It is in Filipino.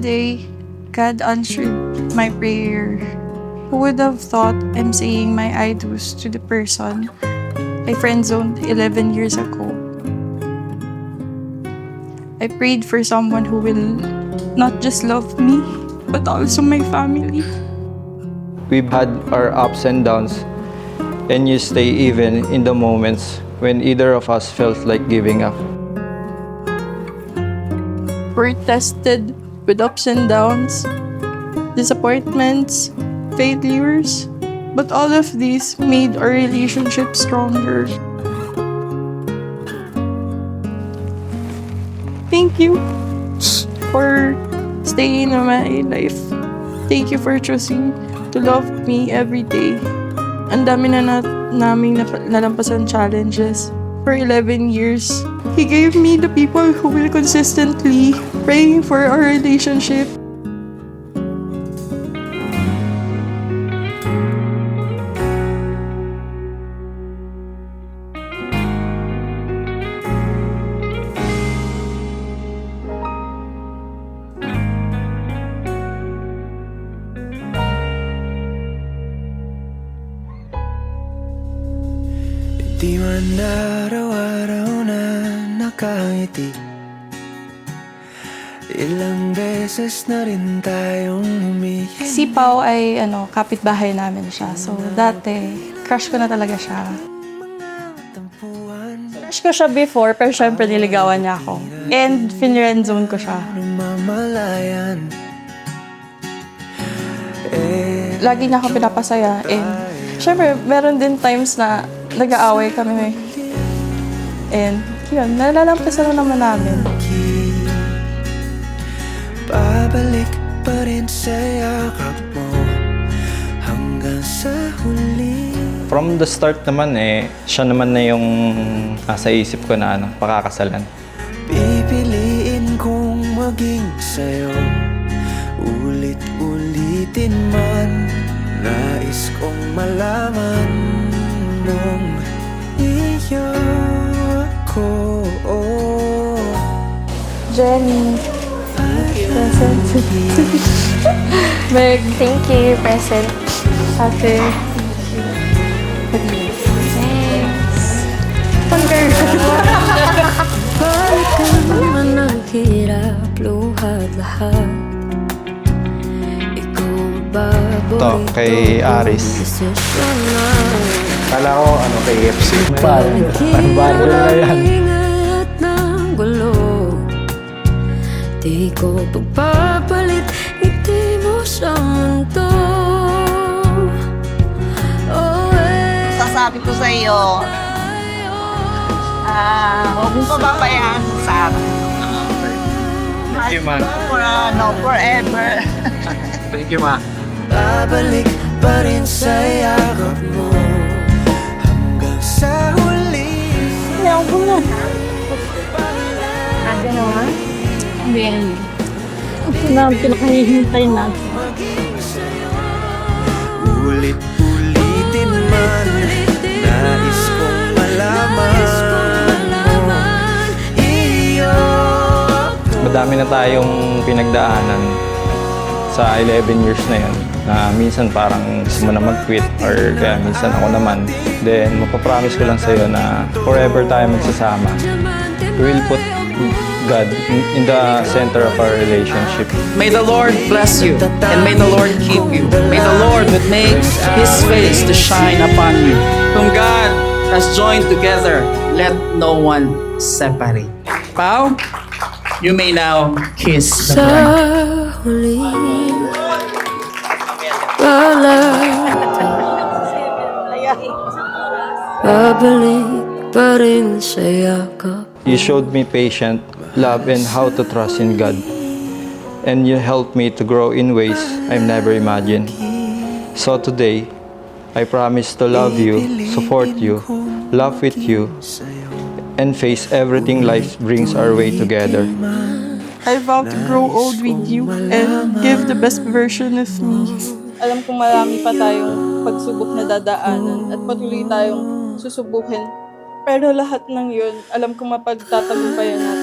today, God answered my prayer. Who would have thought I'm saying my I do's to the person I friend-zoned 11 years ago? I prayed for someone who will not just love me, but also my family. We've had our ups and downs, and you stay even in the moments when either of us felt like giving up. We're tested with ups and downs, disappointments, failures, but all of these made our relationship stronger. Thank you for staying in my life. Thank you for choosing to love me every day. Ang dami na naming nalampasan challenges. For 11 years, He gave me the people who will consistently praying for our relationship. Di man araw-araw na nakangiti, ilang beses na rin tayong umiyak. Si Pao ay kapitbahay namin siya. So dati, crush ko na talaga siya. Crush ko siya before, pero syempre niligawan niya ako. And finrend-zone ko siya. Namamalayan. Lagi niya ako pinapasaya. And syempre, meron din times na nag-aaway kami. And yun, nalalampasan na naman namin. Babalik pa rin sa yakap mo hanggang sa huli. From the start naman siya naman na yung nasa isip ko na pakakasalan. Pipiliin kong maging sa'yo, ulit-ulitin man. Nais kong malaman mong iyo ako. Jenny. Present. Meg. Thank you, present. Ate. Thanks. Pangger. Balikan naman ang hirap, luhat lahat. Ikaw baboy. Ito, kay Aris. Kala ko kay FC. Parang na yan. Ingat ng gulo. Di ko pagpapalit, ngiti mo sa mundo. Sasabi ko sa iyo, huwag mong pababayaan si Sarah. Thank you, Ma. Forever. Thank you, Ma. Babalik pa rin sa yakap mo hanggang sa huli. Ayaw ko na. Ate naman? Bien. Ito na ang pinakahihintay natin. Ulit-ulitin man, nais kong malaman iyo ako. Madami na tayong pinagdaanan sa 11 years na yun, na minsan parang gusto mo na mag-quit or kaya minsan ako naman. Then mapapromise ko lang sa'yo na forever tayo magsasama. We will put God in the center of our relationship. May the Lord bless you, and may the Lord keep you. May the Lord would make His face to shine upon you. Whom God has joined together, let no one separate. Pao, you may now kiss the bride. Sa huli, babalik pa rin sa yakap. You showed me patience, love, and how to trust in God. And you helped me to grow in ways I've never imagined. So today, I promise to love you, support you, laugh with you, and face everything life brings our way together. I vow to grow old with you and give the best version of me. Alam kong marami pa tayong pagsubok na dadaanan at patuloy tayong susubukin. Pero lahat ng yun, alam kong mapagtatagumpayan natin.